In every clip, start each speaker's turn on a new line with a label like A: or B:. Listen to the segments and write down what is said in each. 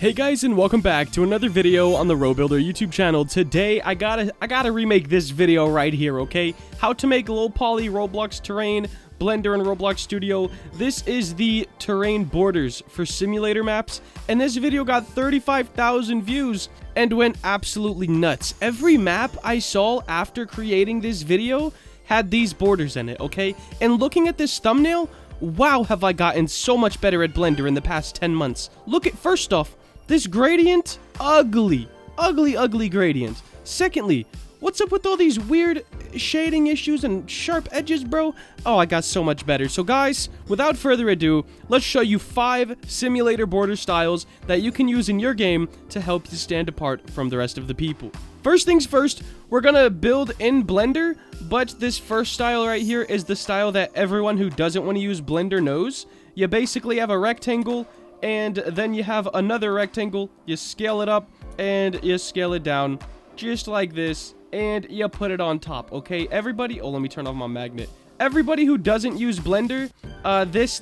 A: Hey guys, and welcome back to another video on the RoBuilder YouTube channel. Today I gotta remake this video right here, okay? How to make low poly Roblox terrain, Blender and Roblox Studio. This is the terrain borders for simulator maps, and this video got 35,000 views and went absolutely nuts. Every map I saw after creating this video had these borders in it, okay? And looking at this thumbnail, wow, have I gotten so much better at Blender in the past 10 months. Look at, first off, this gradient, ugly gradient. Secondly, what's up with all these weird shading issues and sharp edges, bro? Oh, I got so much better. So guys, without further ado, let's show you 5 simulator border styles that you can use in your game to help you stand apart from the rest of the people. First things first, we're gonna build in Blender, but this first style right here is the style that everyone who doesn't want to use Blender knows. You basically have a rectangle, and then you have another rectangle, you scale it up, and you scale it down, just like this, and you put it on top, okay? Everybody, oh, let me turn off my magnet. Everybody who doesn't use Blender, this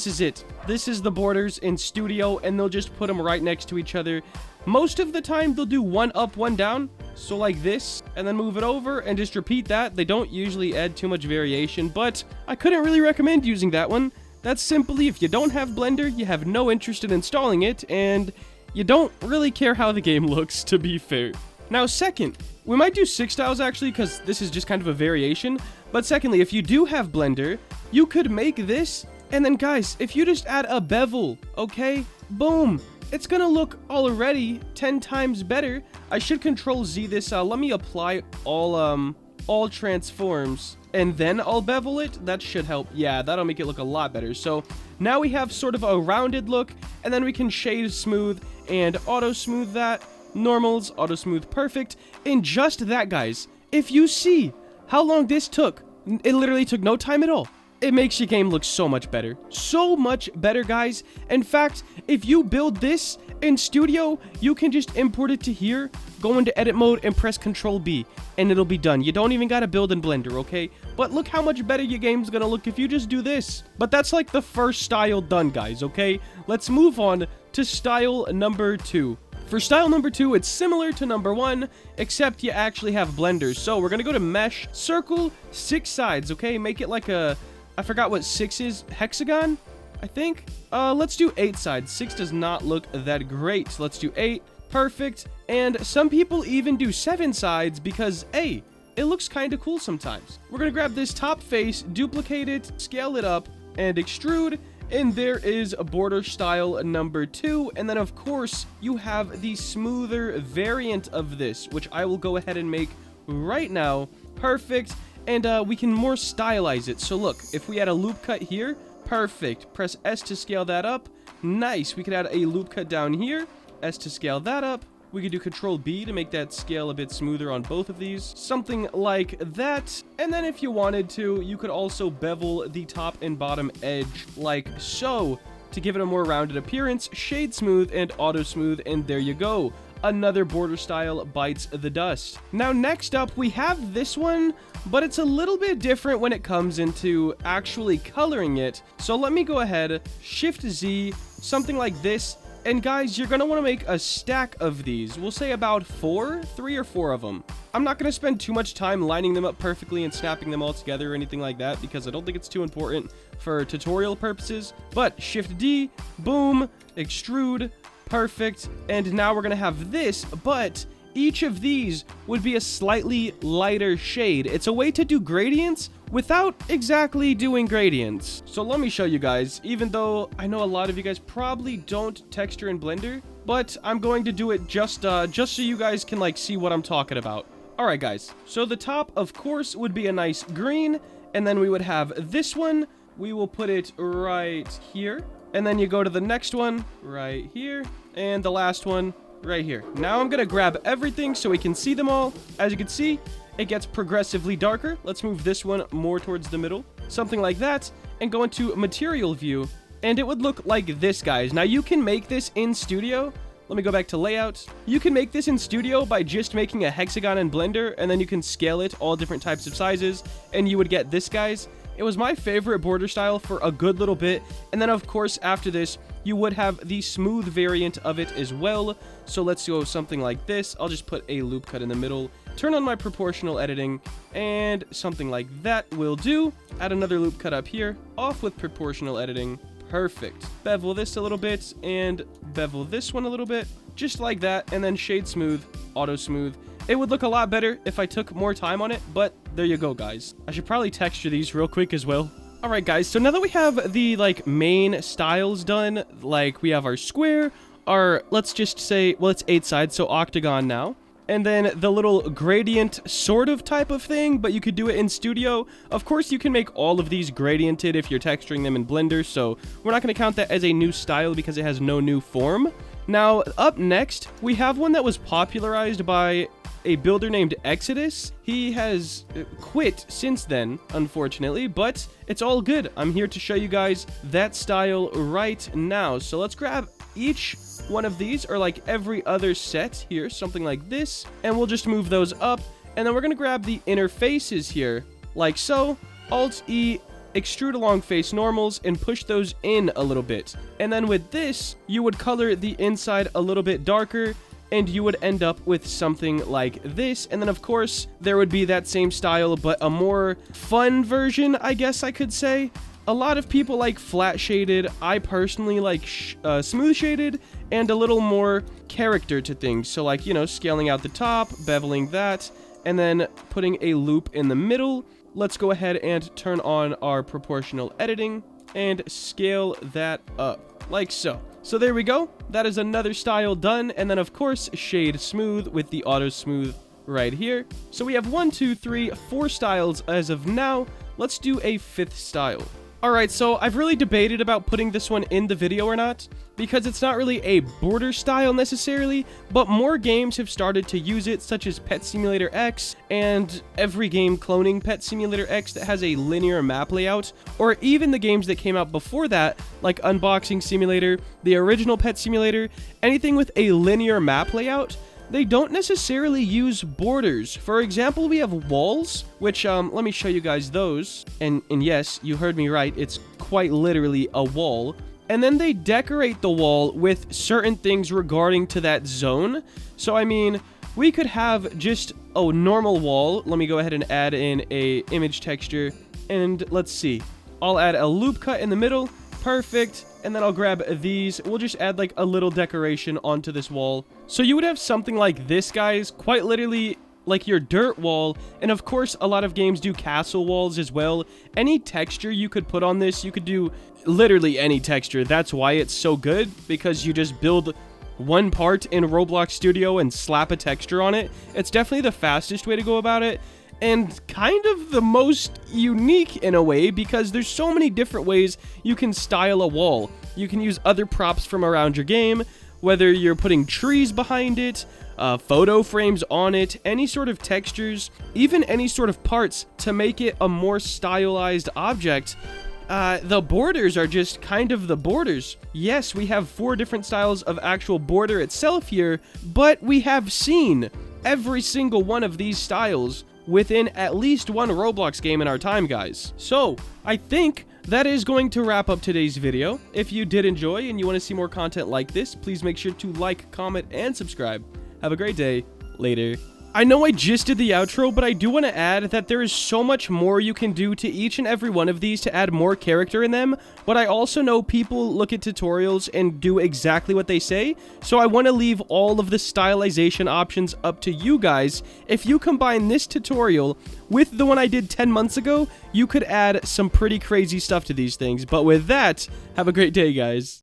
A: is it. This is the borders in Studio, and they'll just put them right next to each other. Most of the time, they'll do one up, one down, so like this, and then move it over, and just repeat that. They don't usually add too much variation, but I couldn't really recommend using that one. That's simply, if you don't have Blender, you have no interest in installing it, and you don't really care how the game looks, to be fair. Now, second, we might do 6 styles actually, because this is just kind of a variation. But secondly, if you do have Blender, you could make this, and then guys, if you just add a bevel, okay, boom, it's gonna look already 10 times better. I should Control Z this. Let me apply all transforms, and then I'll bevel it. That should help. Yeah, that'll make it look a lot better. So now we have sort of a rounded look, and then we can shade smooth and auto smooth that. Normals, auto smooth, perfect. And just that, guys, if you see how long this took, it literally took no time at all. It makes your game look so much better. So much better, guys. In fact, if you build this in Studio, you can just import it to here, go into edit mode, and press Control B, and it'll be done. You don't even gotta build in Blender, okay? But look how much better your game's gonna look if you just do this. But that's like the first style done, guys, okay? Let's move on to style number 2. For style number 2, it's similar to number 1, except you actually have blenders. So we're gonna go to Mesh, Circle, 6 sides, okay? Make it like a, I forgot what 6 is, hexagon, I think? Let's do 8 sides. 6 does not look that great. Let's do 8, perfect. And some people even do 7 sides because, hey, it looks kind of cool sometimes. We're gonna grab this top face, duplicate it, scale it up, and extrude. And there is a border style number 2. And then, of course, you have the smoother variant of this, which I will go ahead and make right now. Perfect. And we can more stylize it. So look, if we add a loop cut here, perfect. Press S to scale that up. Nice. We could add a loop cut down here. S to scale that up. We could do Control B to make that scale a bit smoother on both of these. Something like that. And then if you wanted to, you could also bevel the top and bottom edge like so to give it a more rounded appearance. Shade smooth and auto smooth, and there you go. Another border style bites the dust. Now next up, we have this one, but it's a little bit different when it comes into actually coloring it. So let me go ahead, Shift Z, something like this. And guys, you're gonna want to make a stack of these. We'll say about 3 or 4 of them. I'm not gonna spend too much time lining them up perfectly and snapping them all together or anything like that, because I don't think it's too important for tutorial purposes. But Shift D, boom, extrude, perfect. And now we're gonna have this, but each of these would be a slightly lighter shade. It's a way to do gradients without exactly doing gradients. So let me show you guys, even though I know a lot of you guys probably don't texture in Blender, but I'm going to do it just so you guys can like see what I'm talking about. All right, guys. So the top, of course, would be a nice green, and then we would have this one. We will put it right here, and then you go to the next one right here, and the last one right here. Now I'm gonna grab everything so we can see them all. As you can see, it gets progressively darker. Let's move this one more towards the middle, something like that, and go into material view, and it would look like this, guys. Now you can make this in Studio. Let me go back to layout. You can make this in Studio by just making a hexagon in Blender, and then you can scale it all different types of sizes, and you would get this, guys. It was my favorite border style for a good little bit. And then, of course, after this, you would have the smooth variant of it as well. So let's go something like this. I'll just put a loop cut in the middle, turn on my proportional editing, and something like that will do. Add another loop cut up here, off with proportional editing. Perfect. Bevel this a little bit, and bevel this one a little bit, just like that, and then shade smooth, auto smooth. It would look a lot better if I took more time on it, but there you go, guys. I should probably texture these real quick as well. Alright, guys, so now that we have the, like, main styles done, like, we have our square, our, let's just say, well, it's 8 sides, so octagon now. And then the little gradient sort of type of thing, but you could do it in Studio. Of course, you can make all of these gradiented if you're texturing them in Blender, so we're not going to count that as a new style because it has no new form. Now, up next, we have one that was popularized by a builder named Exodus. He has quit since then, unfortunately, but it's all good. I'm here to show you guys that style right now. So let's grab each one of these, or like every other set here, something like this, and we'll just move those up. And then we're going to grab the inner faces here, like so. Alt-E, extrude along face normals, and push those in a little bit. And then with this, you would color the inside a little bit darker, and you would end up with something like this. And then, of course, there would be that same style, but a more fun version, I guess I could say. A lot of people like flat shaded. I personally like smooth shaded and a little more character to things. So, like, you know, scaling out the top, beveling that, and then putting a loop in the middle. Let's go ahead and turn on our proportional editing and scale that up, like so. So there we go. That is another style done. And then, of course, shade smooth with the auto smooth right here. So we have 1, 2, 3, 4 styles as of now. Let's do a 5th style. Alright, so I've really debated about putting this one in the video or not, because it's not really a border style necessarily, but more games have started to use it, such as Pet Simulator X, and every game cloning Pet Simulator X that has a linear map layout, or even the games that came out before that, like Unboxing Simulator, the original Pet Simulator. Anything with a linear map layout, they don't necessarily use borders. For example, we have walls, which, let me show you guys those. And yes, you heard me right, it's quite literally a wall. And then they decorate the wall with certain things regarding to that zone. So, I mean, we could have just a normal wall. Let me go ahead and add in a image texture. And let's see. I'll add a loop cut in the middle. Perfect. And then I'll grab these. We'll just add like a little decoration onto this wall. So you would have something like this, guys, quite literally like your dirt wall. And of course, a lot of games do castle walls as well. Any texture you could put on this, you could do literally any texture. That's why it's so good, because you just build one part in Roblox Studio and slap a texture on it. It's definitely the fastest way to go about it. And kind of the most unique in a way, because there's so many different ways you can style a wall. You can use other props from around your game, whether you're putting trees behind it, photo frames on it, any sort of textures, even any sort of parts to make it a more stylized object. The borders are just kind of the borders. Yes, we have 4 different styles of actual border itself here, but we have seen every single one of these styles within at least one Roblox game in our time, guys. So, I think that is going to wrap up today's video. If you did enjoy and you want to see more content like this, please make sure to like, comment, and subscribe. Have a great day. Later. I know I just did the outro, but I do want to add that there is so much more you can do to each and every one of these to add more character in them, but I also know people look at tutorials and do exactly what they say, so I want to leave all of the stylization options up to you guys. If you combine this tutorial with the one I did 10 months ago, you could add some pretty crazy stuff to these things. But with that, have a great day, guys.